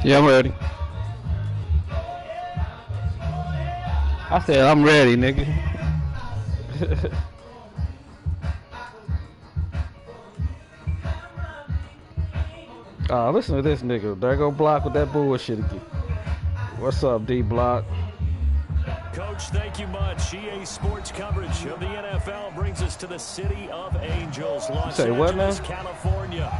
Yeah, I'm ready. I said I'm ready, nigga. Listen to this nigga. There go Block with that bullshit again. What's up, D Block? Coach, thank you much. EA Sports coverage of the NFL brings us to the City of Angels, Los Angeles, California.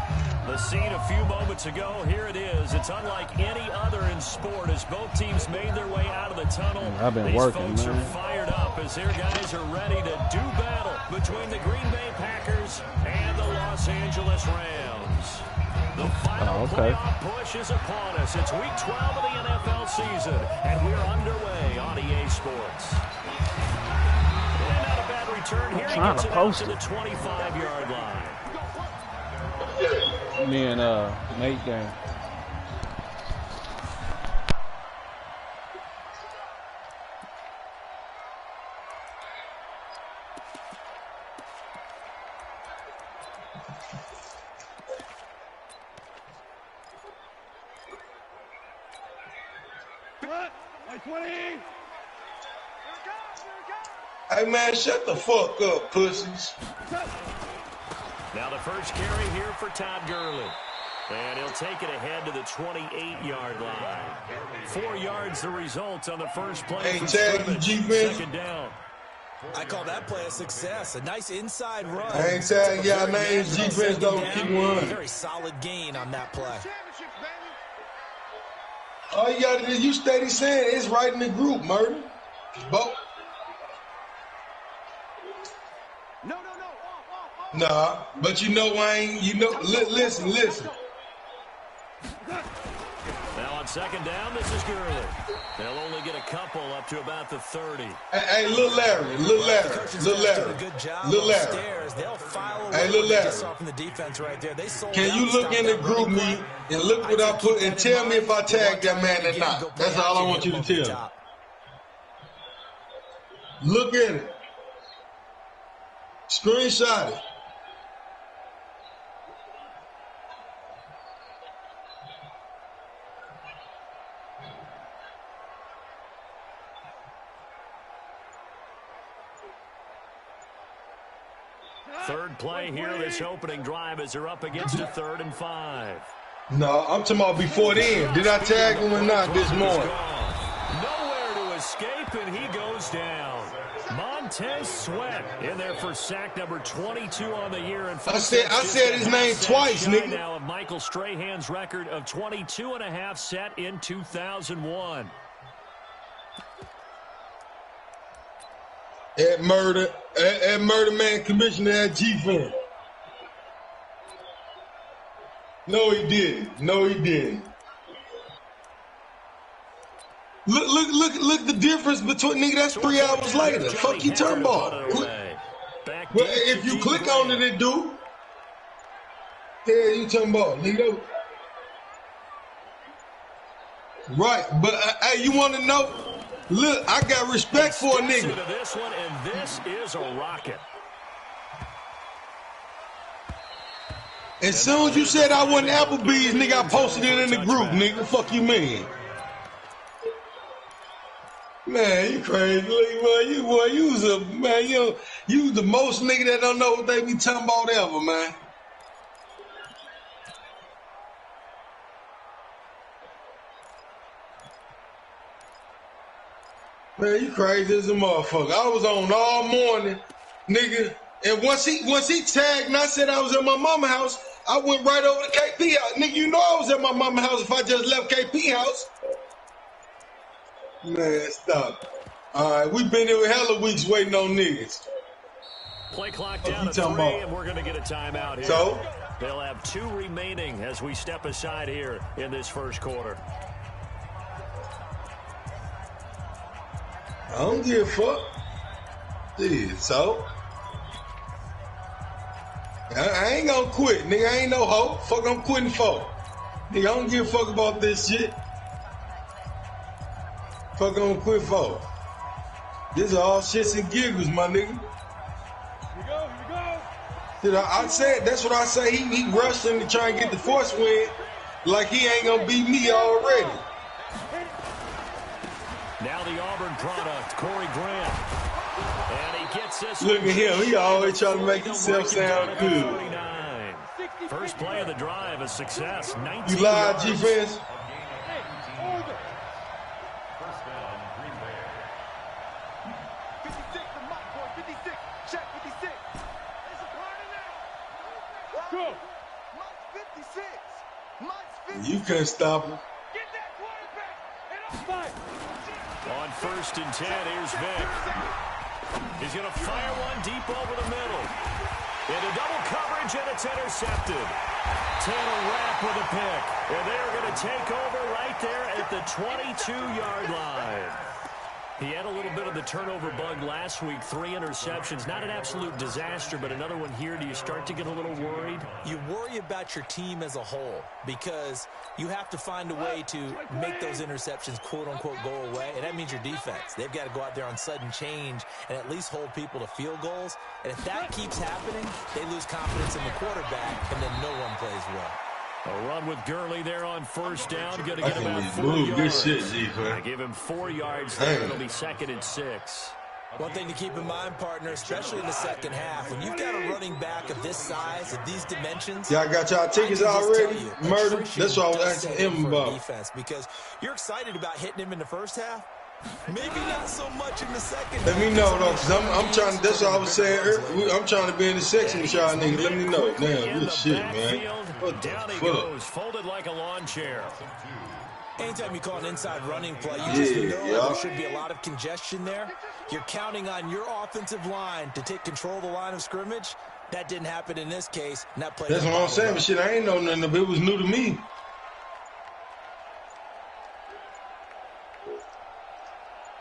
The scene a few moments ago, here it is. It's unlike any other in sport as both teams made their way out of the tunnel. These folks are fired up as their guys are ready to do battle between the Green Bay Packers and the Los Angeles Rams. The final playoff push is upon us. It's week 12 of the NFL season, and we're underway on EA Sports. And not a bad return here. He gets it out to the 25-yard line. Me and Nate game. Hey man, shut the fuck up, pussies. Now the first carry here for Todd Gurley. And he'll take it ahead to the 28-yard line. 4 yards the result on the first play. Hey, second down. I call that play a success. A nice inside run. I ain't saying y'all names. Defense don't keep running. Very solid gain on that play. All you gotta do, you steady saying it's right in the group, murder. Both. Nah, but you know I ain't, you know, listen. Now on second down, this is Gurley. They'll only get a couple up to about the 30. Hey, Lil Larry. Hey, Lil Larry. Can you look in the group me and look what I put and tell me if I tagged that man or not? That's all I want you to tell me. Look at it. Screenshot it. Third play here, this opening drive as they're up against a 3rd and 5. No, I'm talking about before then. Did I tag him or not this morning? Nowhere to escape, and he goes down. Montez Sweat in there for sack number 22 on the year. And I said his name twice, nigga. Now of Michael Strahan's record of 22.5 set in 2001. At murder man commissioner at G-Fan. No, he didn't. Look the difference between, nigga, that's 3 hours later. Fuck you, turnball. Well, if you click on it, it do. Yeah, you turnball, nigga. Right, but hey, you want to know? Look, I got respect for a nigga. This one, and this is a rocket. As soon as you said I wasn't Applebee's, nigga, I posted it in the group, nigga. Fuck you, man. Man, you crazy, you was a man. You was the most nigga that don't know what they be talking about ever, man. Man, you crazy as a motherfucker. I was on all morning, nigga. And once he tagged and I said I was at my mama's house, I went right over to KP house. Nigga, you know I was at my mama's house if I just left KP house. Man, stop. All right, we've been here hella weeks waiting on niggas. Play clock down to 3, and we're going to get a timeout here. So? They'll have 2 remaining as we step aside here in this first quarter. I don't give a fuck. Dude, so? I ain't gonna quit, nigga. I ain't no hoe. Fuck, I'm quitting for. Nigga, I don't give a fuck about this shit. Fuck, I'm gonna quit for. This is all shits and giggles, my nigga. Here we go. I said, that's what I say. He rushed him to try and get the force win. like he ain't gonna beat me already. Now the Auburn product, Corey Grant. And he gets this. Look at him. He always trying to make himself sound good. First play of the drive, a success. 19 You lied, yards. defense. You couldn't stop him. On 1st and 10, here's Vic. He's going to fire one deep over the middle. Into double coverage, and it's intercepted. Taylor Rapp with a pick. And they're going to take over right there at the 22-yard line. He had a little bit of the turnover bug last week, 3 interceptions. Not an absolute disaster, but another one here. Do you start to get a little worried? You worry about your team as a whole because you have to find a way to make those interceptions, quote-unquote, go away, and that means your defense. They've got to go out there on sudden change and at least hold people to field goals. And if that keeps happening, they lose confidence in the quarterback, and then no one plays well. A run with Gurley there on 1st down. Going to get about 4 move. yards. Good shit, defense. I give him 4 yards there. It'll be 2nd and 6. One thing to keep in mind, partner, especially in the second half, when you've got a running back of this size, of these dimensions. Y'all got y'all tickets already? Murder? That's what I was asking him about. Defense, because you're excited about hitting him in the first half. Maybe not so much in the second. Let me know, though, because I'm trying to, that's what I was saying earlier. I'm trying to be in the section with y'all niggas. Let me know. Damn, good shit, man. What the Down he fuck? goes, folded like a lawn chair. Anytime you call an inside running play, you just know there should be a lot of congestion there. You're counting on your offensive line to take control of the line of scrimmage. That didn't happen in this case. And that play That's what I'm saying, but shit, I ain't know nothing of it. It was new to me.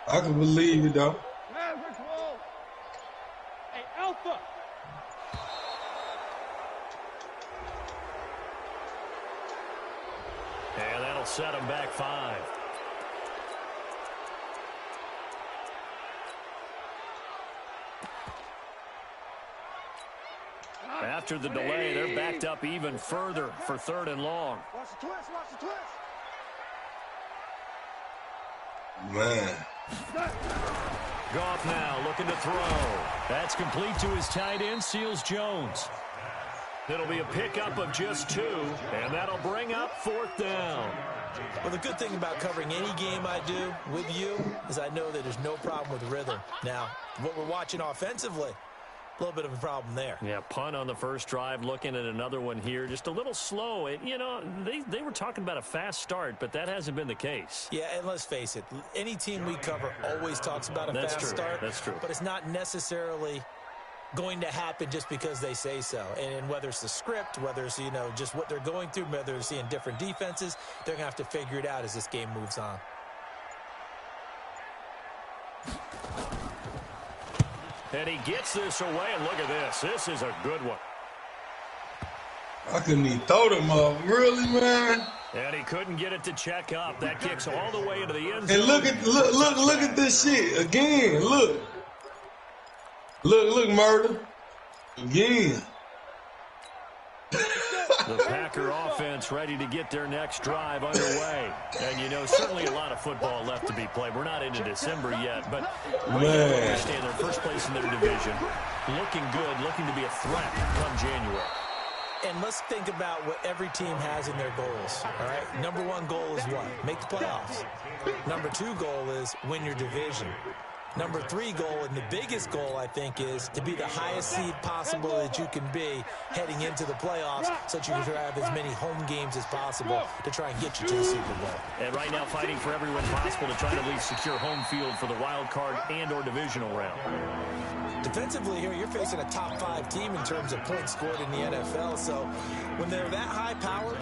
I can believe it, though. Hey, Alpha. And that'll set him back 5. After the delay, they're backed up even further for 3rd and long. Watch the twist, watch the twist. Man. Goff now looking to throw. That's complete to his tight end, Seals Jones. It'll be a pickup of just 2, and that'll bring up 4th down. Well, the good thing about covering any game I do with you is I know that there's no problem with rhythm. Now, what we're watching offensively, a little bit of a problem there. Yeah, punt on the first drive, looking at another one here. Just a little slow. You know, they were talking about a fast start, but that hasn't been the case. Yeah, and let's face it, any team we cover always talks about a fast start. That's true. But it's not necessarily going to happen just because they say so. And whether it's the script, whether it's, you know, just what they're going through, whether they're seeing different defenses, they're going to have to figure it out as this game moves on. And he gets this away, and look at this. This is a good one. I couldn't even throw them up. Really, man? And he couldn't get it to check up. That kicks all the way into the end zone. And look at this shit. Again, look. Look, murder. Again. The Packer offense ready to get their next drive underway. And, you know, certainly a lot of football left to be played. We're not into December yet, but we understand they're first place in their division. Looking good, looking to be a threat come January. And let's think about what every team has in their goals, all right? Number 1 goal is what? Make the playoffs. Number 2 goal is win your division. Number 3 goal, and the biggest goal, I think, is to be the highest seed possible that you can be heading into the playoffs so that you can have as many home games as possible to try and get you to the Super Bowl. And right now fighting for every win possible to try to at least secure home field for the wild card and or divisional round. Defensively here, you're facing a top 5 team in terms of points scored in the NFL, so when they're that high powered,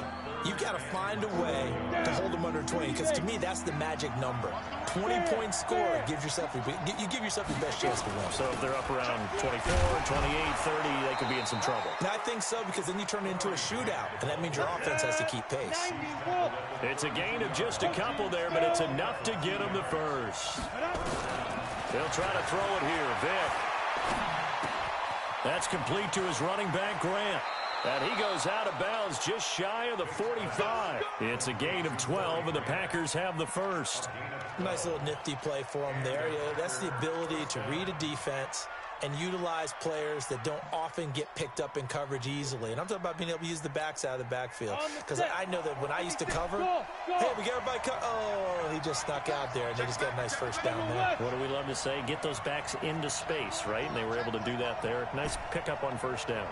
you've got to find a way to hold them under 20, because to me, that's the magic number. 20-point score gives yourself you give yourself the best chance to win. So if they're up around 24, 28, 30, they could be in some trouble. And I think so, because then you turn it into a shootout, and that means your offense has to keep pace. It's a gain of just a couple there, but it's enough to get them the first. They'll try to throw it here. Vic. That's complete to his running back, Grant. And he goes out of bounds just shy of the 45. It's a gain of 12, and the Packers have the first. Nice little nifty play for him there. Yeah, that's the ability to read a defense and utilize players that don't often get picked up in coverage easily. And I'm talking about being able to use the backs out of the backfield. Because I know that when I used to cover, hey, we got everybody oh, he just snuck out there, and they just got a nice first down there. What do we love to say? Get those backs into space, right? And they were able to do that there. Nice pickup on first down.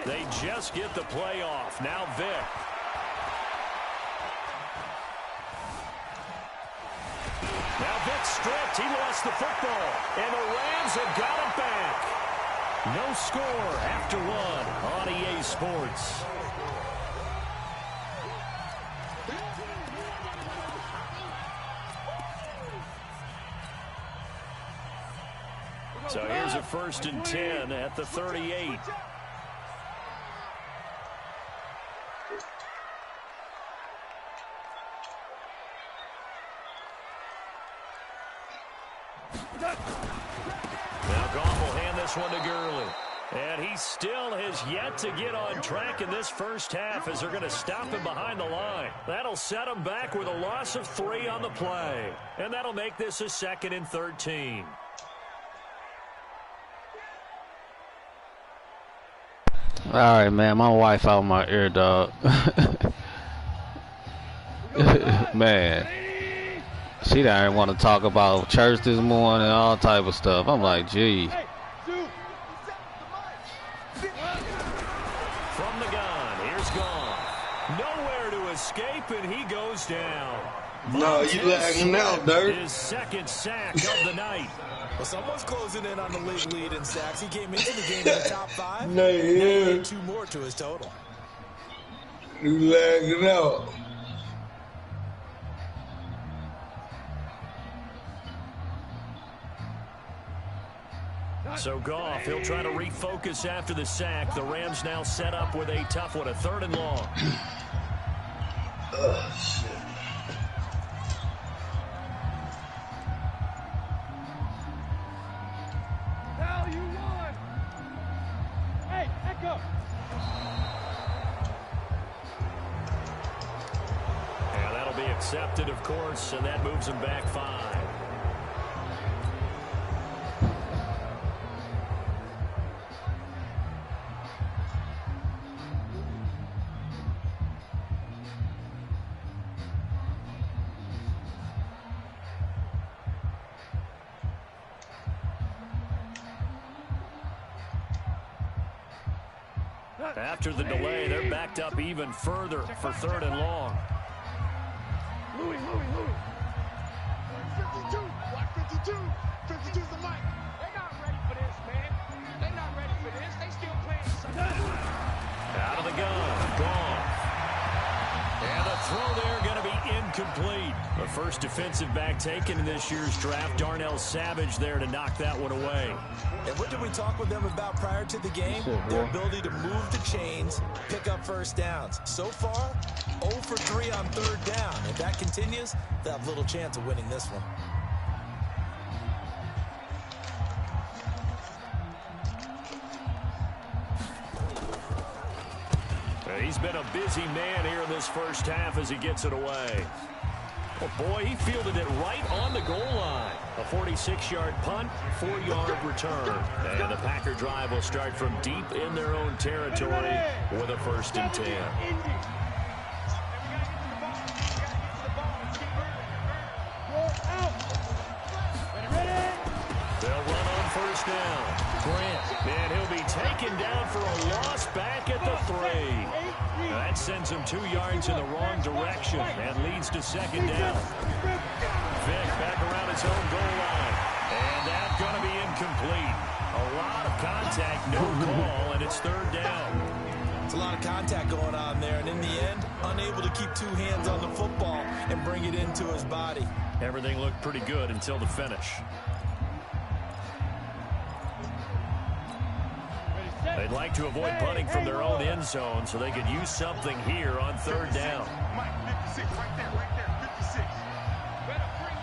They just get the play off. Now Vic. Now Vic stripped. He lost the football. And the Rams have got it back. No score after one on EA Sports. So here's a 1st and 10 at the 38. Now Goff will hand this one to Gurley. And he still has yet to get on track in this first half as they're going to stop him behind the line. That'll set him back with a loss of 3 on the play. And that'll make this a 2nd and 13. All right, man. My wife out my ear, dog. Man. She didn't want to talk about church this morning and all type of stuff. I'm like, gee. From the gun, here's Goff. Nowhere to escape, and he goes down. No, you lagging out, Dirk. His 2nd sack of the night. Well, someone's closing in on the league lead in sacks. He came into the game in the top 5. No, he added 2 more to his total. You lagging out. So Goff, he'll try to refocus after the sack. The Rams now set up with a tough one, a 3rd and long. Oh, shit. Now you won. Hey, echo. And that'll be accepted, of course, and that moves him back 5. After the delay, they're backed up even further for 3rd and long. Louis. 52. Watch 52. 52's the mic. They're not ready for this, man. They're not ready for this. They still playing something. Out of the gun, Goff. And the throw there going to be incomplete. The first defensive back taken in this year's draft, Darnell Savage there to knock that one away. And what did we talk with them about prior to the game? Their ability to move the chains, pick up first downs. So far, 0 for 3 on 3rd down. If that continues, they'll have little chance of winning this one. He's been a busy man here in this first half as he gets it away. Oh, boy, he fielded it right on the goal line. A 46-yard punt, 4-yard return. And the Packer drive will start from deep in their own territory with a 1st and 10. They'll run on 1st down. Grant, and he'll be taken down for a loss back at the 3. That sends him 2 yards in the wrong direction and leads to 2nd down. Vic back around his own goal line. And that's going to be incomplete. A lot of contact, no call, and it's 3rd down. It's a lot of contact going on there, and in the end, unable to keep 2 hands on the football and bring it into his body. Everything looked pretty good until the finish. They'd like to avoid punting from their own end zone so they could use something here on 3rd down. Mike, 56, right there, 56. Better bring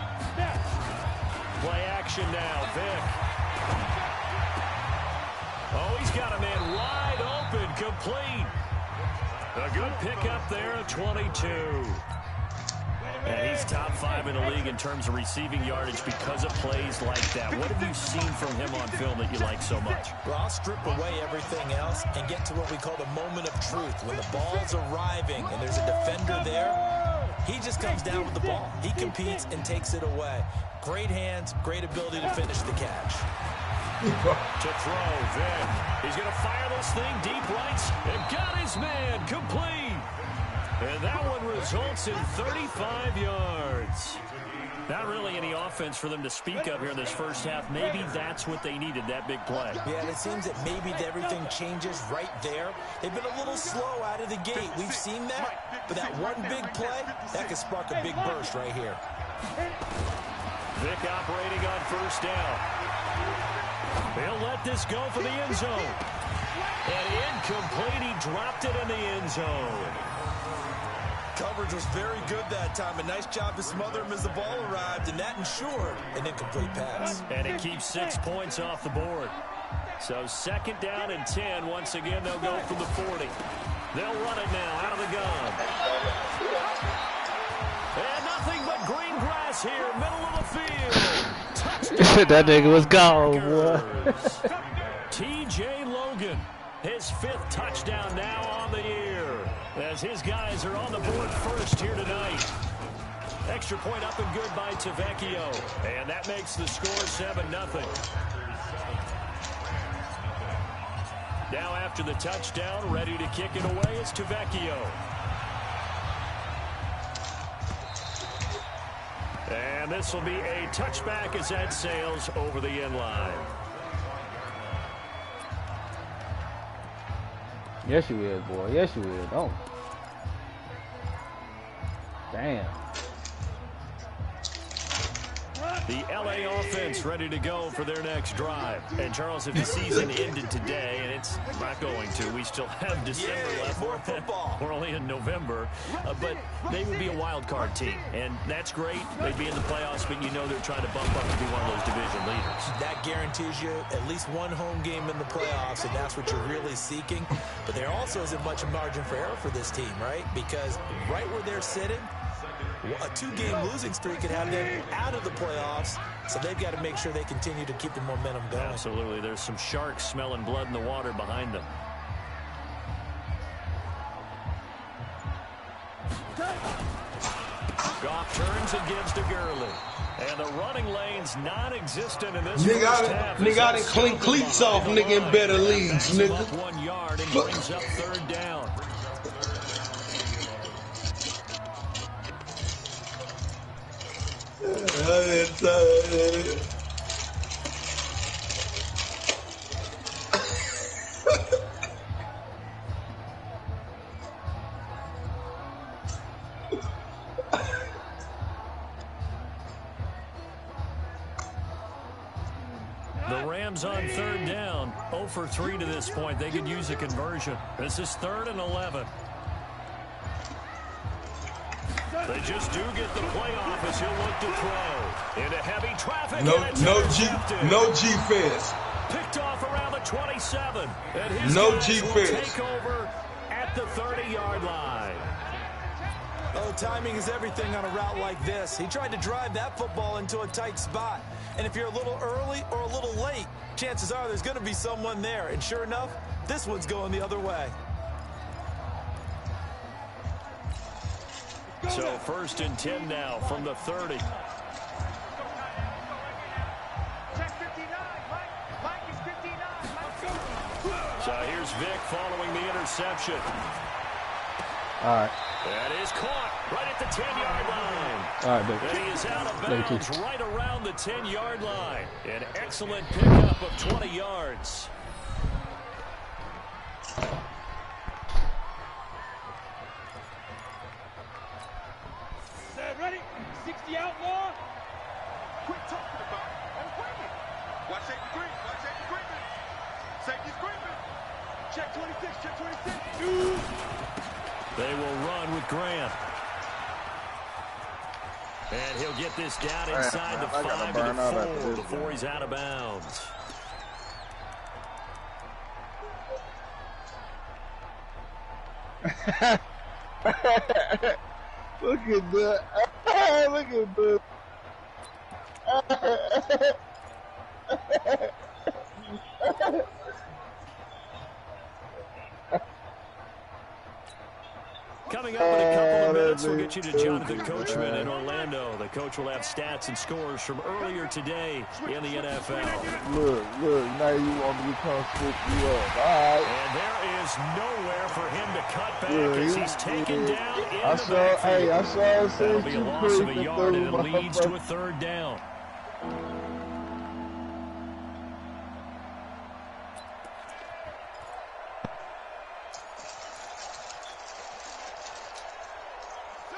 Play action now, Vic. Oh, he's got a man wide open, complete. A good pickup there at 22. And he's top 5 in the league in terms of receiving yardage because of plays like that. What have you seen from him on film that you like so much? Well, I'll strip away everything else and get to what we call the moment of truth. When the ball's arriving and there's a defender there, he just comes down with the ball. He competes and takes it away. Great hands, great ability to finish the catch. To throw, Vic. He's going to fire this thing deep right and got his man complete. And that one results in 35 yards. Not really any offense for them to speak of here in this first half. Maybe that's what they needed, that big play. Yeah, and it seems that maybe everything changes right there. They've been a little slow out of the gate. We've seen that. But that one big play, that could spark a big burst right here. Vic operating on first down. He'll let this go for the end zone. And incomplete. He dropped it in the end zone. Coverage was very good that time. A nice job to smother him as the ball arrived, and that ensured an incomplete pass. And it keeps 6 points off the board. So second down and 10. Once again, they'll go from the 40. They'll run it now out of the gun. And nothing but green grass here, middle of the field. Touchdown. That nigga was gone, boy. T.J. Logan, his 5th touchdown now on the year, as his guys are on the board first here tonight. Extra point up and good by Tavecchio. And that makes the score 7-0. Now after the touchdown, ready to kick it away is Tavecchio. And this will be a touchback as that sails over the end line. Yes, you is, boy. Yes, you is. Oh. Damn. The LA offense ready to go for their next drive. And Charles, if the season ended today, and it's not going to, we still have December left. More football. We're only in November, but they would be a wild card team, and that's great. They'd be in the playoffs, but you know they're trying to bump up to be one of those division leaders. That guarantees you at least one home game in the playoffs, and that's what you're really seeking. But there also isn't much of margin for error for this team, right? Because right where they're sitting, a 2-game losing streak could have them out of the playoffs, so they've got to make sure they continue to keep the momentum going. Absolutely. There's some sharks smelling blood in the water behind them. Goff turns and gives to Gurley. And the running lane's non-existent in this first half. Nigga, I done clean cleats off, nigga, in better leagues, nigga. Up 1 yard and brings up third down. The Rams on third down, 0 for 3 to this point. They could use a conversion. This is 3rd and 11. They just do get the play off as he'll look to throw. Into heavy traffic. No G-fence. Picked off around the 27. And his no guys G-fence. will take over at the 30-yard line. Oh, timing is everything on a route like this. He tried to drive that football into a tight spot. And if you're a little early or a little late, chances are there's going to be someone there. And sure enough, this one's going the other way. So 1st and 10 now from the 30. So here's Vic following the interception. All right. That is caught right at the 10-yard line. All right, baby. And he is out of bounds right around the 10-yard line. An excellent pickup of 20 yards. Ready? 60 outlaw. Quit talking about it. I'm waiting. Watch safety green. Watch safety green. Safety's green. Check 26. Check 26. They will run with Grant. And he'll get this down inside the 5 to the 4 before he's out of bounds. Look at that. Look at that. Coming up in a couple of minutes, we'll get you to Jonathan Coachman in Orlando. The coach will have stats and scores from earlier today in the NFL. Look, now you want me to come swoop you up. All right. And there is nowhere for him to cut back as he's taken down in the backfield. Hey, I saw it. That'll be a loss of a yard, and it leads to a third down.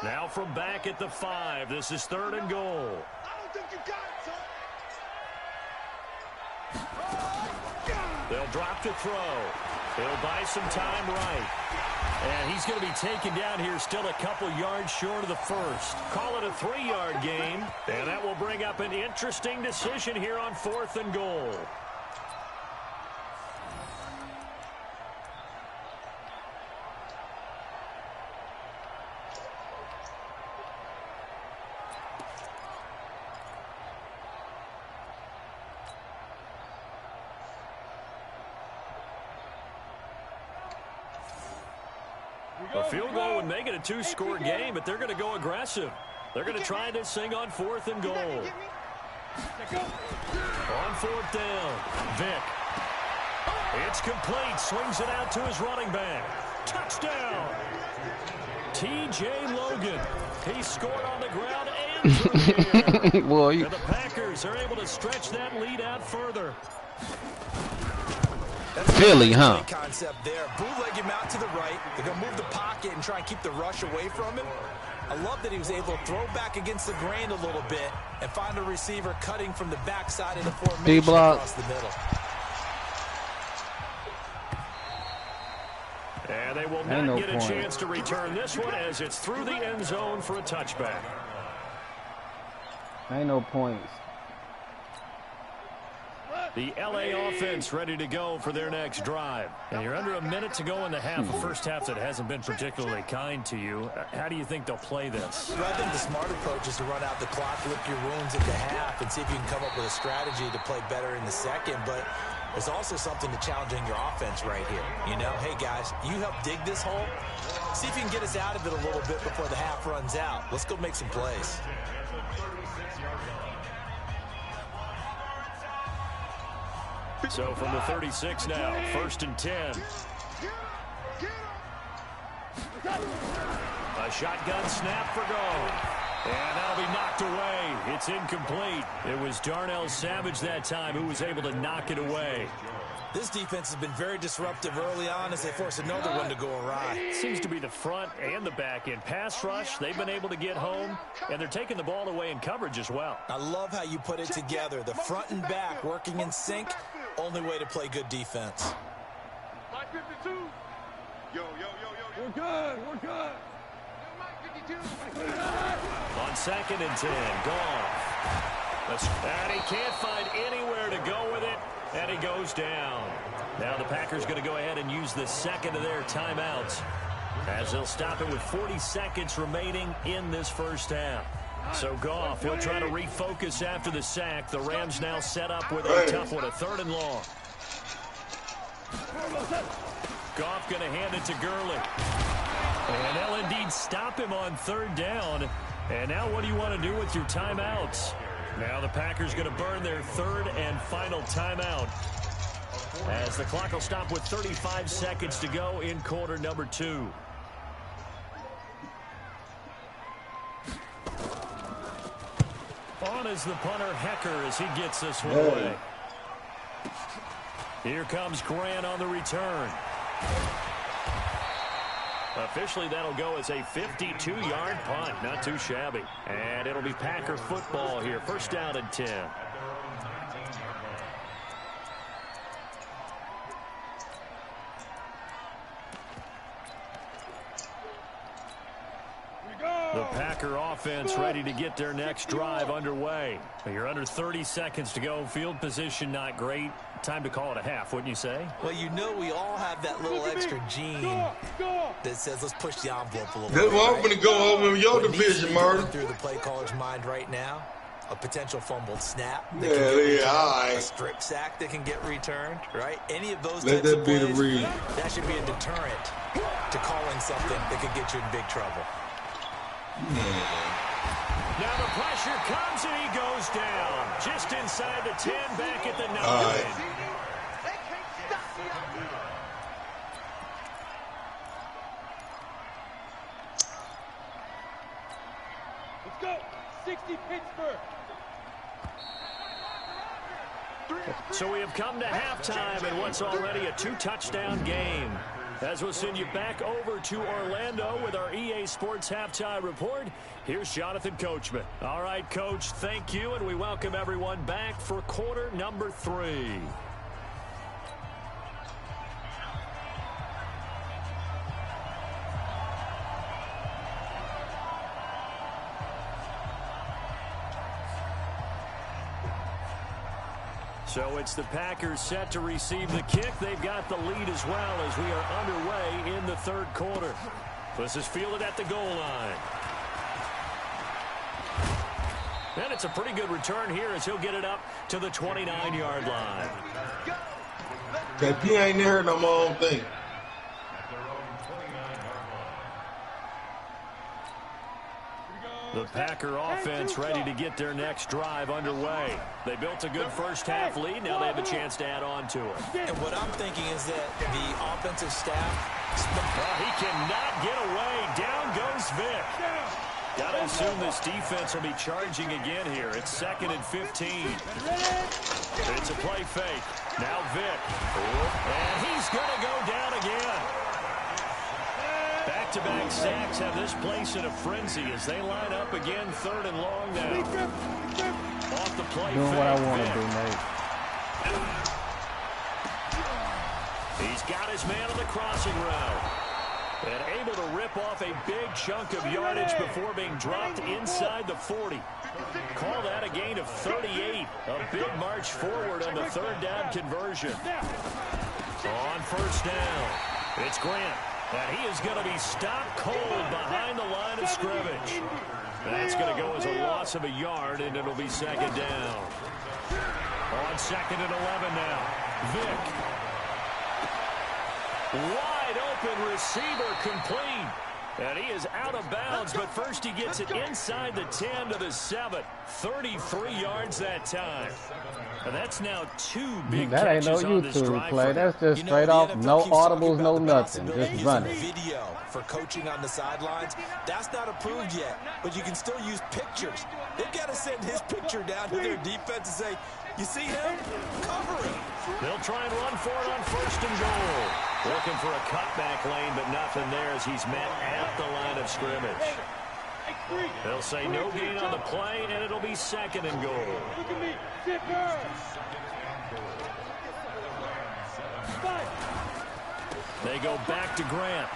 Now from back at the 5, this is 3rd and goal. I don't think you got it, son. They'll drop to throw. He'll buy some time right. And he's going to be taken down here still a couple yards short of the first. Call it a 3-yard gain. And that will bring up an interesting decision here on 4th and goal. A field goal would make it a 2-score game, but they're going to go aggressive. They're going to try this thing on 4th and goal. On 4th down, Vick. It's complete. Swings it out to his running back. Touchdown. T.J. Logan. He scored on the ground and through the air. Boy, and the Packers are able to stretch that lead out further. Philly, huh? Concept there. Bootleg him out to the right. They're going to move the pocket and try and keep the rush away from him. I love that he was able to throw back against the grain a little bit and find a receiver cutting from the backside of the formation across the middle. And they will not get a chance to return this one as it's through the end zone for a touchback. Ain't no points. The L.A. offense ready to go for their next drive. And you're under a minute to go in the half, a first half that hasn't been particularly kind to you. How do you think they'll play this? Well, I think the smart approach is to run out the clock, lick your wounds at the half, and see if you can come up with a strategy to play better in the second. But there's also something to challenging your offense right here. You know, hey, guys, you help dig this hole. See if you can get us out of it a little bit before the half runs out. Let's go make some plays. So from the 36 now, 1st and 10. A shotgun snap for goal. And that'll be knocked away. It's incomplete. It was Darnell Savage that time who was able to knock it away. This defense has been very disruptive early on as they force another one to go awry. Seems to be the front and the back end. Pass rush, they've been able to get home, and they're taking the ball away in coverage as well. I love how you put it together. The front and back working in sync. Only way to play good defense. 52. Yo. We're good. On 2nd and 10, Goff. And he can't find anywhere to go with it, and he goes down. Now the Packers going to go ahead and use the second of their timeouts as they'll stop it with 40 seconds remaining in this first half. So Goff, he'll try to refocus after the sack. The Rams now set up with a tough one, a 3rd and long. Goff going to hand it to Gurley. And they'll indeed stop him on 3rd down. And now what do you want to do with your timeouts? Now the Packers going to burn their 3rd and final timeout as the clock will stop with 35 seconds to go in quarter number 2. On is the punter, Hecker, as he gets this one away. Here comes Grant on the return. Officially, that'll go as a 52-yard punt. Not too shabby. And it'll be Packer football here. 1st down and 10. The Packer offense ready to get their next drive underway. You're under 30 seconds to go. Field position not great. Time to call it a half, wouldn't you say? Well, you know we all have that little extra gene that says let's push the envelope a little bit. That's why I'm going to go over in your division, Martin. Through the play caller's mind right now, a potential fumbled snap. A strip sack that can get returned, right? Any of those Let types that of be plays, the read. that should be a deterrent to calling something that could get you in big trouble. Now the pressure comes and he goes down. Just inside the 10, back at the 9. Let's go. 60 Pittsburgh. So we have come to halftime in what's already a 2-touchdown game. As we'll send you back over to Orlando with our EA Sports Halftime Report, here's Jonathan Coachman. All right, Coach, thank you, and we welcome everyone back for quarter number 3. So it's the Packers set to receive the kick. They've got the lead as well as we are underway in the third quarter. This is fielded at the goal line. And it's a pretty good return here as he'll get it up to the 29-yard line. That P ain't heard no more thing. The Packer offense ready to get their next drive underway. They built a good first-half lead. Now they have a chance to add on to it. And what I'm thinking is that the offensive staff... he cannot get away. Down goes Vic. Got to assume this defense will be charging again here. It's 2nd and 15. It's a play fake. Now Vic. And he's going to go down again. Back-to-back sacks have this place in a frenzy as they line up again 3rd and long now. Off the play. Doing what I want to do, mate. He's got his man on the crossing route. And able to rip off a big chunk of yardage before being dropped inside the 40. Call that a gain of 38. A big march forward on the 3rd down conversion. On 1st down, it's Grant. And he is going to be stopped cold behind the line of scrimmage. That's going to go as a loss of a yard, and it'll be 2nd down. On 2nd and 11 now. Vic. Wide open receiver complete. And he is out of bounds, but first he gets it inside the 10 to the 7. 33 yards that time. And that's now 2 big that ain't no catches on this YouTube drive. play. That's just straight off, no audibles, no nothing. Just running. Video for coaching on the sidelines. That's not approved yet, but you can still use pictures. They've got to send his picture down to their defense and say, you see him? Cover him. They'll try and run for it on 1st and goal. Looking for a cutback lane, but nothing there as he's met at the line of scrimmage. They'll say no gain on the play, and it'll be 2nd and goal. Look at me. Zipper. They go back to Grant.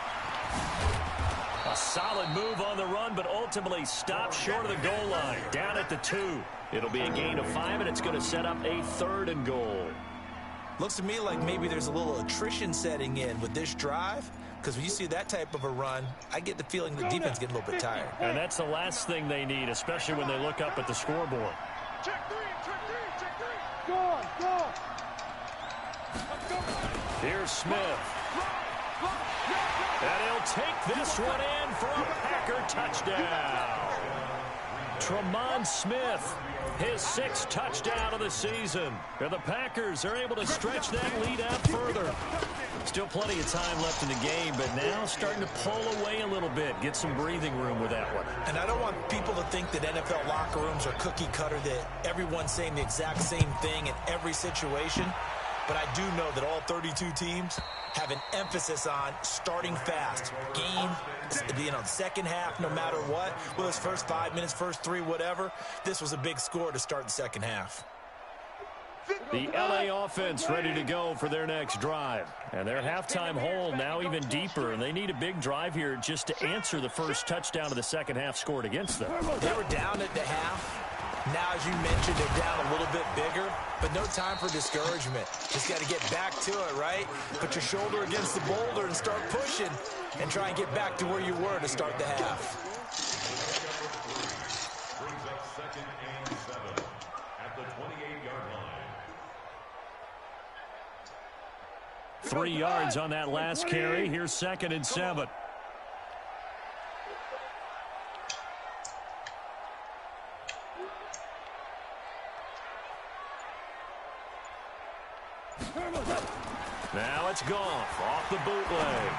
A solid move on the run, but ultimately stopped short of the goal line. Down at the 2. It'll be a gain of 5, and it's going to set up a 3rd and goal. Looks to me like maybe there's a little attrition setting in with this drive, because when you see that type of a run, I get the feeling the defense getting a little bit tired. And that's the last thing they need, especially when they look up at the scoreboard. Check 3, check 3, check 3. Go on, go on. Let's go. Here's Smith. And he'll take this one in for a Packer touchdown. Tremont Smith, his 6th touchdown of the season. And the Packers are able to stretch that lead out further. Still plenty of time left in the game, but now starting to pull away a little bit, get some breathing room with that one. And I don't want people to think that NFL locker rooms are cookie cutter, that everyone's saying the exact same thing in every situation. But I do know that all 32 teams have an emphasis on starting fast. Game, the second half, no matter what. Whether it's first 5 minutes, first 3, whatever. This was a big score to start the second half. The LA offense ready to go for their next drive. And their halftime hole now even deeper, and they need a big drive here just to answer the first touchdown of the second half scored against them. They were down at the half. Now, as you mentioned, they're down a little bit bigger, but no time for discouragement. Just got to get back to it, right? Put your shoulder against the boulder and start pushing and try and get back to where you were to start the half. Brings up 2nd and 7 at the 28-yard line. 3 yards on that last carry. Here's 2nd and 7. Now it's Goff off the bootleg.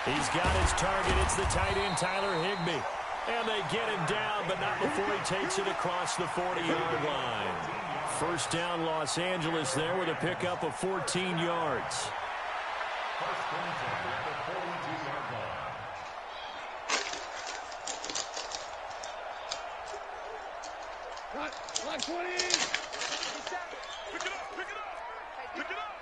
He's got his target. It's the tight end, Tyler Higbee. And they get him down, but not before he takes it across the 40-yard line. First down, Los Angeles there with a pickup of 14 yards. First contact at the 42-yard line. Line 20. Pick it up, pick it up, pick it up.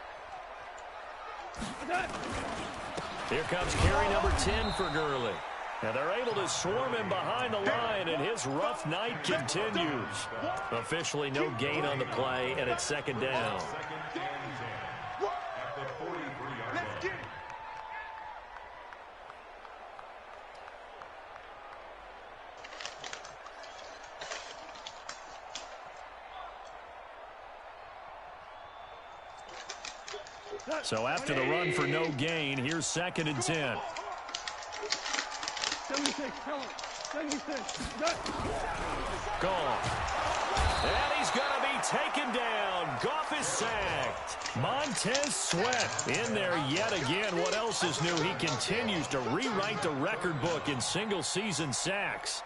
Here comes carry number 10 for Gurley. And they're able to swarm him behind the line, and his rough night continues. Officially no gain on the play, and it's 2nd down. 2nd and 10 at the 43-yard line. So after the run for no gain, here's 2nd and 10. 76, tell him. 76. Goff. And he's going to be taken down. Goff is sacked. Montez Sweat in there yet again. What else is new? He continues to rewrite the record book in single-season sacks.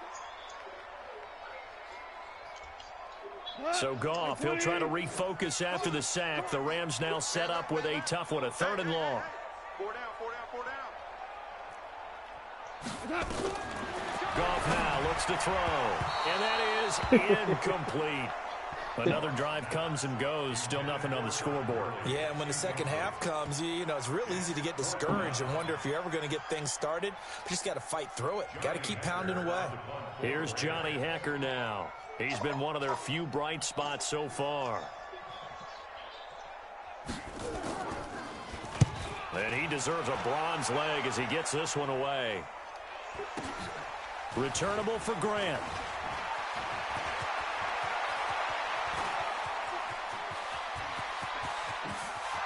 So Goff, he'll try to refocus after the sack. The Rams now set up with a tough one, a 3rd and long. 4 down, 4 down, 4 down. Goff now looks to throw, and that is incomplete. Another drive comes and goes, still nothing on the scoreboard. Yeah, and when the second half comes, you know, it's real easy to get discouraged and wonder if you're ever going to get things started. You just got to fight through it. Got to keep pounding away. Here's Johnny Hacker now. He's been one of their few bright spots so far. And he deserves a bronze leg as he gets this one away. Returnable for Grant.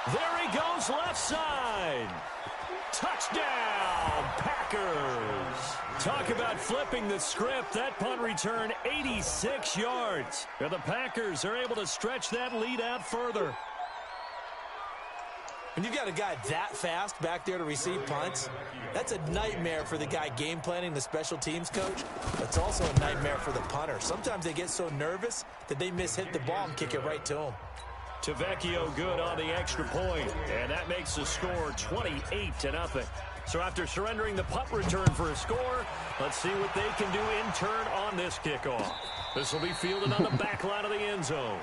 There he goes left side. Touchdown, Packers. Talk about flipping the script. That punt return, 86 yards. And the Packers are able to stretch that lead out further. When you've got a guy that fast back there to receive punts, that's a nightmare for the guy game planning, the special teams coach. It's also a nightmare for the punter. Sometimes they get so nervous that they hit the ball and kick it right to him. Tavecchio good on the extra point, and that makes the score 28-0. So after surrendering the punt return for a score, let's see what they can do in turn on this kickoff. This will be fielded on the back line of the end zone.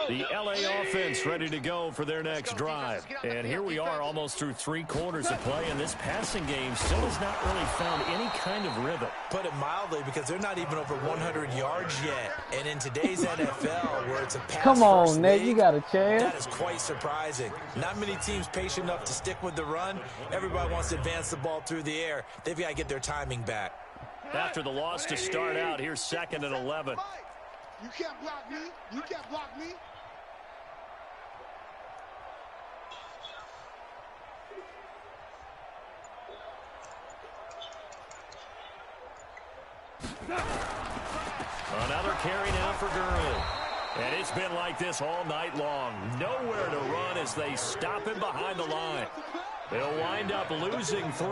The LA offense ready to go for their next drive. And here we are almost through 3 quarters of play, and this passing game still has not really found any kind of rhythm. Put it mildly, because they're not even over 100 yards yet. And in today's NFL, where it's a pass Come on, first Nate, league, you got a chance. that is quite surprising. Not many teams patient enough to stick with the run. Everybody wants to advance the ball through the air. They've got to get their timing back. After the loss to start out, here's 2nd and 11. You can't block me. You can't block me. Another carry now for Gurley. And it's been like this all night long. Nowhere to run as they stop him behind the line. They'll wind up losing 3.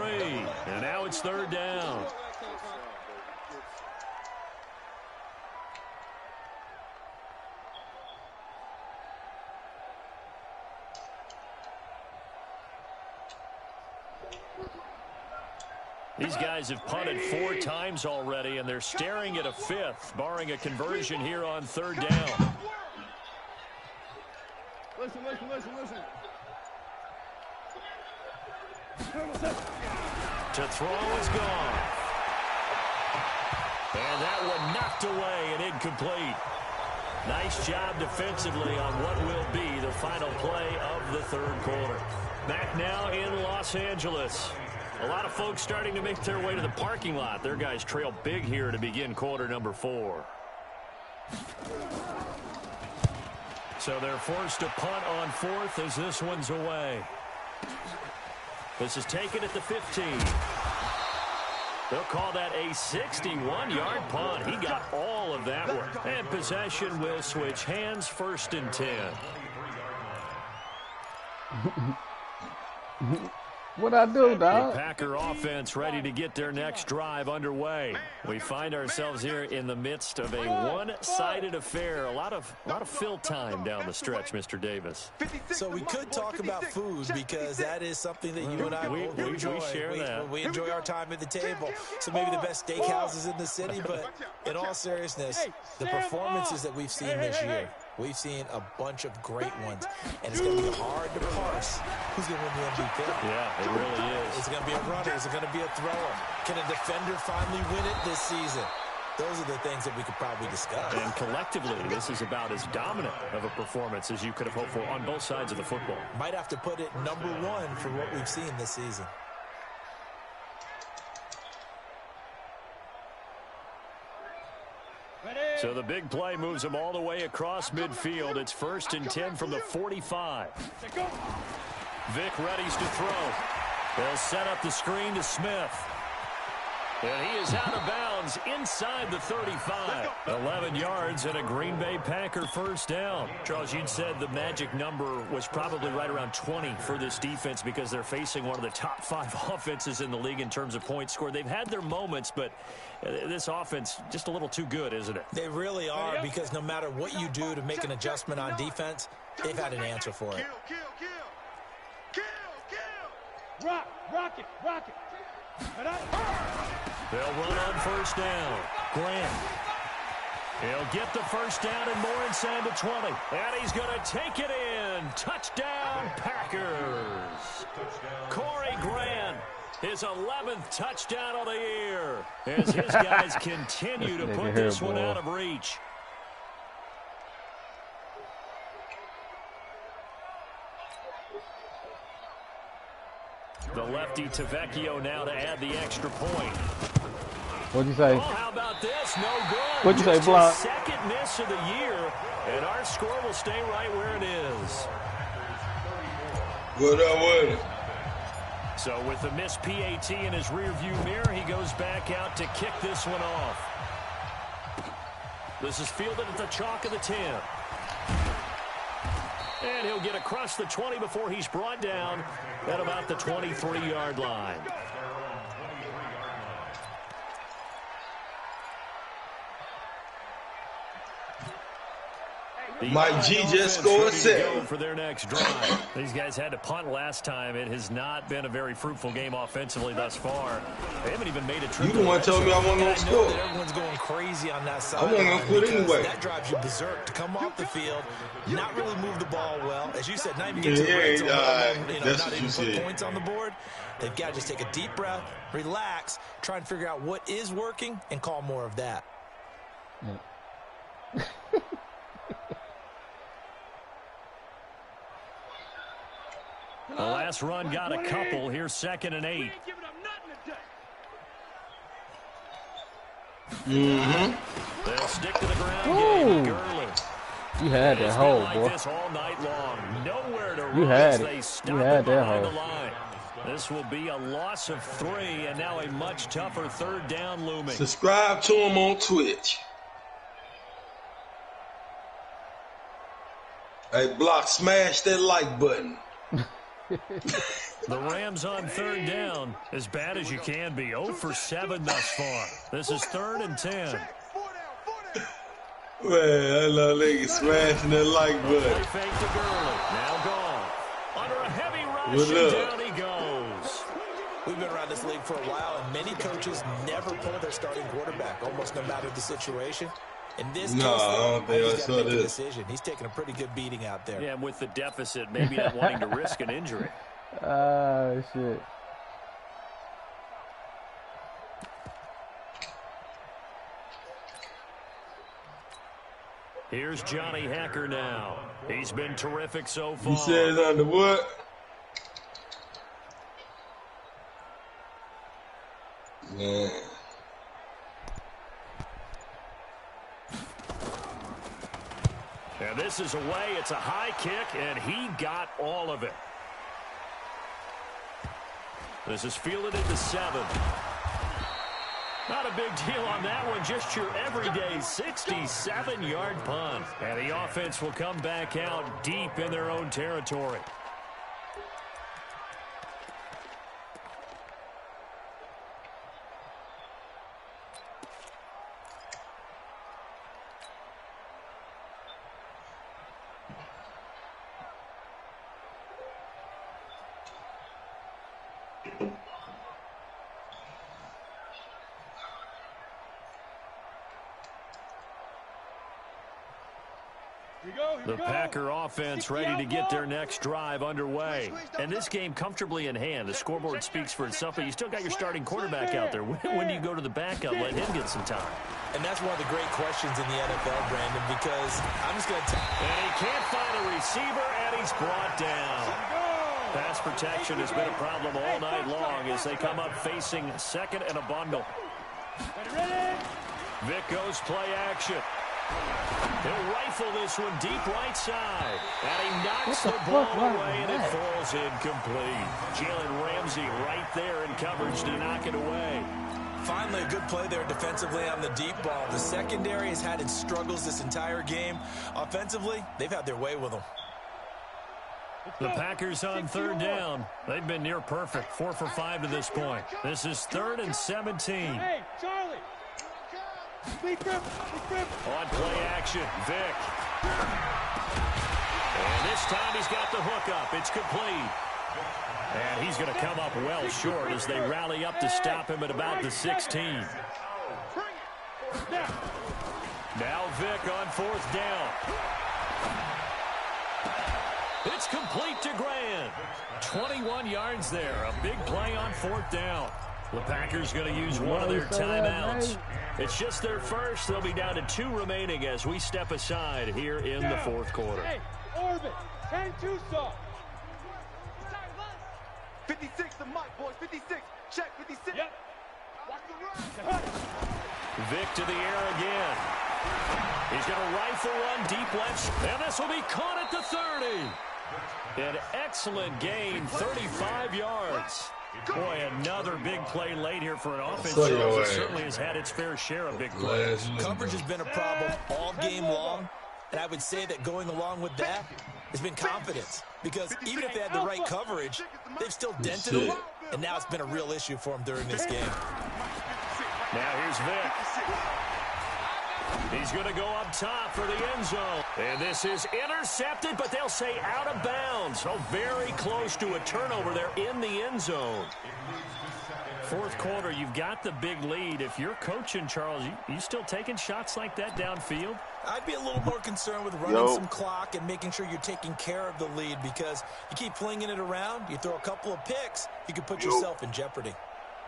And now it's 3rd down. These guys have punted 4 times already, and they're staring at a 5th, barring a conversion here on 3rd down. Listen. To throw is gone. And that one knocked away and incomplete. Nice job defensively on what will be the final play of the 3rd quarter. Back now in Los Angeles. A lot of folks starting to make their way to the parking lot. Their guys trail big here to begin quarter number 4. So they're forced to punt on 4th as this one's away. This is taken at the 15. They'll call that a 61-yard punt. He got all of that one. And possession will switch hands, 1st and 10. What'd I do, dog? The Packer offense ready to get their next drive underway. We find ourselves here in the midst of a one-sided affair. A lot of fill time down the stretch, Mr. Davis. So we could talk about food because that is something that you and I both enjoy. We share that. We enjoy our time at the table. So maybe the best steakhouses in the city, but in all seriousness, the performances that we've seen this year, we've seen a bunch of great ones, and it's going to be hard to parse who's going to win the MVP. Yeah, it really is. Is it going to be a runner? Is it going to be a thrower? Can a defender finally win it this season? Those are the things that we could probably discuss. And collectively, this is about as dominant of a performance as you could have hoped for on both sides of the football. Might have to put it number 1 for what we've seen this season. So the big play moves them all the way across midfield. It's 1st and 10 from the 45. Vic readies to throw. They'll set up the screen to Smith. And he is out of bounds inside the 35. 11 yards and a Green Bay Packer 1st down. Charles, you'd said the magic number was probably right around 20 for this defense because they're facing one of the top 5 offenses in the league in terms of points scored. They've had their moments, but this offense just a little too good, isn't it? They really are, because no matter what you do to make an adjustment on defense, they've had an answer for it. Rock it. They'll run on 1st down. Grant. He'll get the 1st down and more inside the 20. And he's going to take it in. Touchdown, Packers. Corey Grant, his 11th touchdown of the year, as his guys continue to put this one out of reach. The lefty Tavecchio now to add the extra point. What'd you say? Oh, how about this? No good. What'd you say, Block? 2nd miss of the year, and our score will stay right where it is. What up with it? So with the missed PAT in his rearview mirror, he goes back out to kick this one off. This is fielded at the chalk of the 10. And he'll get across the 20 before he's brought down at about the 23-yard line. Mike G just scored 7 for their next drive. These guys had to punt last time. It has not been a very fruitful game offensively thus far. They haven't even made a trip. You the one told me I wasn't going to score. Everyone's going crazy on that side. I wasn't going to quit anyway. That drives you berserk to come off the field, not really move the ball well. As you said, not even get to the red zone, not even put points on the board. They've got to just take a deep breath, relax, try and figure out what is working, and call more of that. The last run got a couple. Here's 2nd and 8. They'll stick to the ground game. Gurley. You had that hole, like boy. This all night long. Nowhere to You run had as it. they stop You had that behind hole. the line. This will be a loss of 3, and now a much tougher 3rd down looming. Subscribe to him on Twitch. Hey, Block, smash that like button. The Rams on 3rd down, as bad as you can be. 0 for 7 thus far. This is 3rd and 10. Man, I love niggas smashing that like Play button. fake to Gurley. Now gone. Under a heavy rush, What and up? down he goes. We've been around this league for a while, and many coaches never pull their starting quarterback, almost no matter the situation. In this case, he's got to make a decision. He's taking a pretty good beating out there. Yeah, and with the deficit, maybe not wanting to risk an injury. Shit. Here's Johnny Hacker now. He's been terrific so far. He says under what? Yeah. And this is away. It's a high kick, and he got all of it. This is fielded into 7. Not a big deal on that one. Just your everyday 67-yard punt. And the offense will come back out deep in their own territory. The Packer offense ready to get their next drive underway. And this game comfortably in hand. The scoreboard speaks for itself, but you still got your starting quarterback out there. When do you go to the backup, let him get some time? And that's one of the great questions in the NFL, Brandon, because I'm just going to tell you. And he can't find a receiver, and he's brought down. Pass protection has been a problem all night long as they come up facing second and a bundle. Vic goes play action. He'll rifle this one deep right side. And he knocks the ball away, and it falls incomplete. Jalen Ramsey right there in coverage to knock it away. Finally, a good play there defensively on the deep ball. The secondary has had its struggles this entire game. Offensively, they've had their way with them. The Packers on third down. They've been near perfect. 4 for 5 to this point. This is 3rd and 17. Hey, Charlie. On play action, Vic. And this time he's got the hook up. It's complete. And he's going to come up well short as they rally up to stop him at about the 16. Now Vic on 4th down. It's complete to Grant. 21 yards there. A big play on 4th down. The Packers going to use one of their timeouts. It's just their first. They'll be down to 2 remaining as we step aside here in the 4th quarter. Hey, Orbit, 10-2 soft. 56 to Mike, boys. 56. Check 56. Yep. Watch the run. Vic to the air again. He's going to rifle run deep left. And this will be caught at the 30. An excellent gain, 35 yards. Boy, another big play late here for an offense that certainly has had its fair share of big plays. Coverage has been a problem all game long, and I would say that going along with that has been confidence. Because even if they had the right coverage, they've still dented them, and now it's been a real issue for them during this game. Now here's Vic. He's going to go up top for the end zone. And this is intercepted, but they'll say out of bounds. So very close to a turnover there in the end zone. 4th quarter, you've got the big lead. If you're coaching, Charles, you still taking shots like that downfield? I'd be a little more concerned with running some clock and making sure you're taking care of the lead, because you keep flinging it around, you throw a couple of picks, you could put yourself in jeopardy.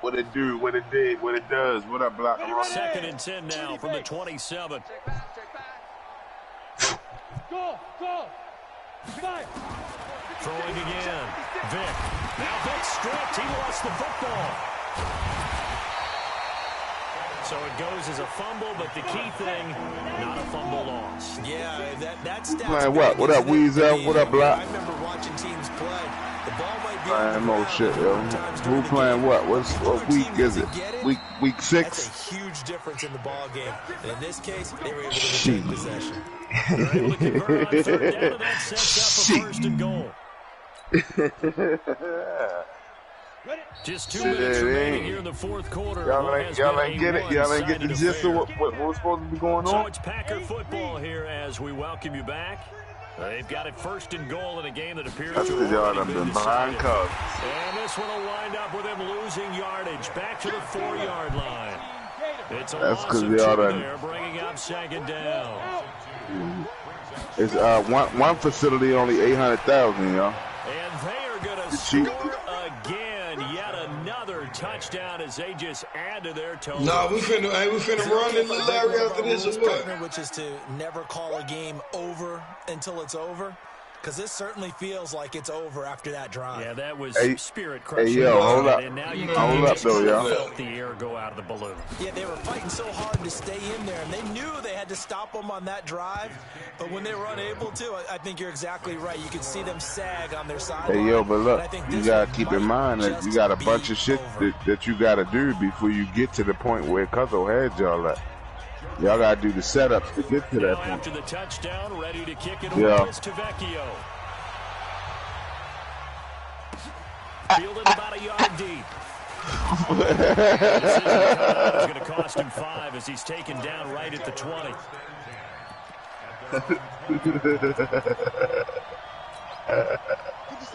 What it do, what it did, what it does. What up, Block? 2nd and 10 now from the 27. Go. Fire. Throwing again. Vic. Now Vic stripped. He lost the football. So it goes as a fumble, but the key thing, not a fumble loss. Yeah, that stat. Playing what? What up, Weezer? What up, Block? I remember watching teams play. The ball might be Playing more shit, yo. Who playing what? What week is it? Week 6? That's a huge difference in the ball game. And in this case, they were able to retain possession. They're able to convert on 3rd down, and that sets up a 1st and goal. Just 2 minutes remaining here in the 4th quarter. Y'all ain't get it. Y'all ain't get the gist of what was supposed to be going on. So it's Packer football here as we welcome you back. They've got it 1st and goal in a game that appears That's to because y'all done have been been behind decided. covers. And this one will wind up with him losing yardage back to the 4-yard line. It's a That's loss of 2 y'all there, bringing up 2nd down. It's one facility only 800,000, y'all. And they are going to score again. Yet another touchdown as they just add to their total. Nah, we finna run into Larry after this as well. Which is to never call a game over until it's over. Because this certainly feels like it's over after that drive. Yeah, that was spirit Hey, crushing. yo, hold up. And now you Hold up, though, y'all. felt the air go out of the balloon. Yeah, they were fighting so hard to stay in there, and they knew they had to stop them on that drive. But when they were unable to, I think you're exactly right. You could see them sag on their sideline. Hey, yo, but look, you got to keep in mind that you got a bunch of shit that you got to do before you get to the point where Cuzzo had y'all at. Y'all got to do the setups to get to that point. After the touchdown, ready to kick it away is Tavecchio. Fielded about a yard deep. This is going to cost him 5 as he's taken down right at the 20.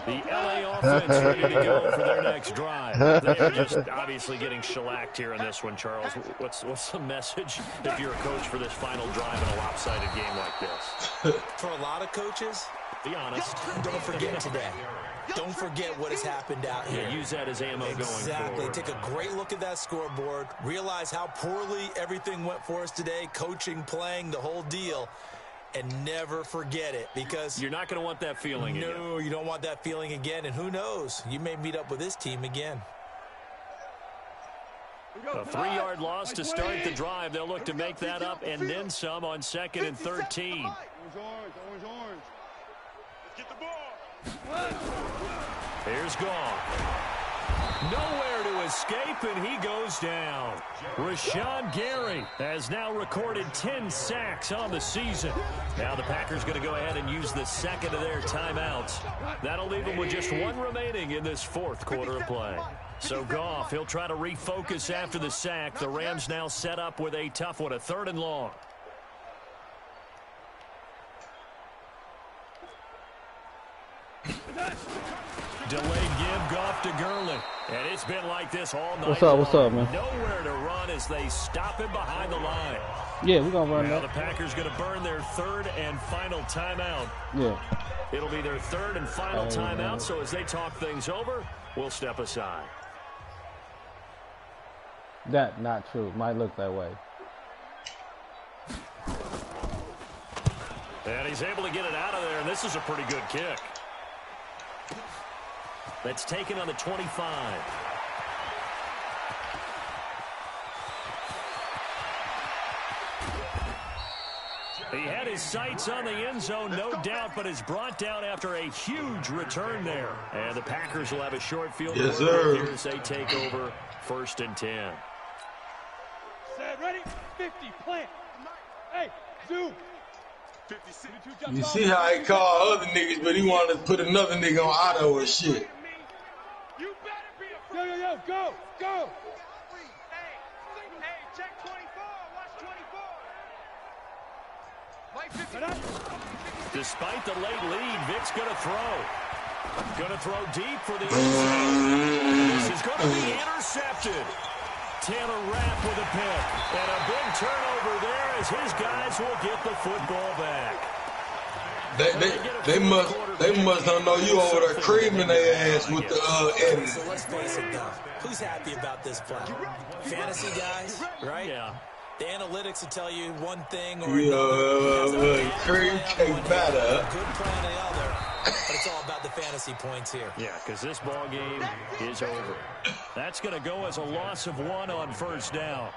The LA offense ready to go for their next drive. They're just obviously getting shellacked here in this one, Charles. What's the message if you're a coach for this final drive in a lopsided game like this? For a lot of coaches, be honest. Don't forget today. Don't forget what has happened out here. Yeah, use that as ammo going forward. Exactly. Take a great look at that scoreboard. Realize how poorly everything went for us today. Coaching, playing, the whole deal. And never forget it, because you're not going to want that feeling again. No, you don't want that feeling again. And who knows? You may meet up with this team again. A 3-yard loss to start the drive. They'll look to make that up and then some on 2nd and 13. Orange. Let's get the ball. Here's Gone. Nowhere to escape, and he goes down. Rashawn Gary has now recorded 10 sacks on the season. Now the Packers going to go ahead and use the 2nd of their timeouts. That'll leave them with just 1 remaining in this 4th quarter of play. So Goff, he'll try to refocus after the sack. The Rams now set up with a tough one, a 3rd and long. Delayed give, Goff to Gurley. And it's been like this all night. What's up, man? Nowhere to run as they stop him behind the line. Yeah, we're going to run now that. The Packers going to burn their 3rd and final timeout. Yeah. It'll be their 3rd and final timeout, so as they talk things over, we'll step aside. That not true. Might look that way. And he's able to get it out of there, and this is a pretty good kick. That's taken on the 25. He had his sights on the end zone, no doubt, but is brought down after a huge return there. And the Packers will have a short field goal here as they take over 1st and 10. Set, ready? 50, plant. Hey, zoom. 56. You see how he called other niggas, but he wanted to put another nigga on auto and shit. You better be a Yo, go, go. Hey, check 24. Watch 24. Despite the late lead, Vic's going to throw. Going to throw deep for the end zone. This is going to be intercepted. Taylor Rapp with a pick. And a big turnover there as his guys will get the football back. They must don't know you over there creaming their ass with the editing. So let's face it, though. Who's happy about this play? Fantasy guys, right? Yeah. The analytics will tell you one thing or cream cake batter. good play on the other, but it's all about the fantasy points here. Yeah, because this ball game is over. That's going to go as a loss of 1 on 1st down.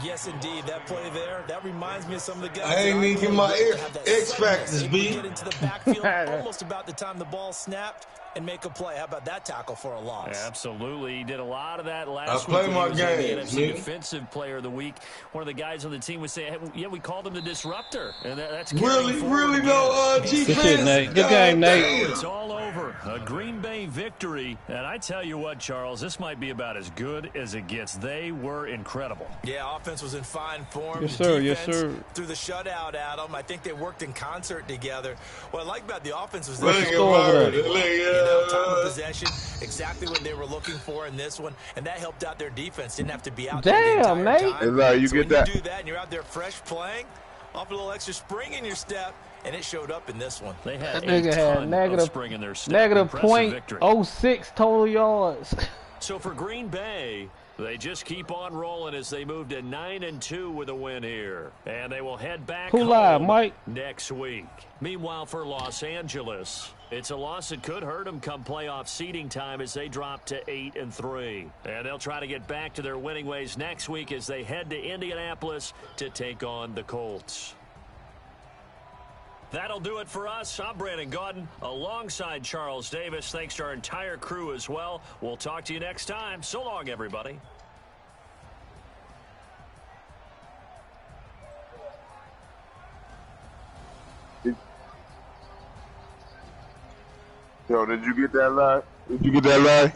Yes, indeed. That play there, that reminds me of some of the guys. I ain't even get my X factors, B. Get into the backfield almost about the time the ball snapped. and make a play. How about that tackle for a loss? Absolutely. He did a lot of that last week. I week. play my game. games, NFC Defensive Player of the Week. One of the guys on the team would say, hey, yeah, we called him the disruptor. And that's really no defense. Good shit, Nate. Good game, Nate. It's all over. A Green Bay victory. And I tell you what, Charles, this might be about as good as it gets. They were incredible. Yeah, offense was in fine form. Yes, sir. Yes, Defense sir. through the shutout, Adam. I think they worked in concert together. What I like about the offense was What's the score over there? time of possession, exactly what they were looking for in this one, and that helped out their defense. Didn't have to be out there the entire time. Hey, Larry, you so get when that? you do that and you're out there fresh playing, off a little extra spring in your step, and it showed up in this one. They had That nigga had negative .06 total yards. So for Green Bay, they just keep on rolling as they move to 9-2 with a win here. And they will head back home Mike? next week. Meanwhile, for Los Angeles, it's a loss that could hurt them come playoff seeding time as they drop to 8-3. And they'll try to get back to their winning ways next week as they head to Indianapolis to take on the Colts. That'll do it for us. I'm Brandon Gaudin alongside Charles Davis. Thanks to our entire crew as well. We'll talk to you next time. So long, everybody. Yo, did you get that line? Did you get that line?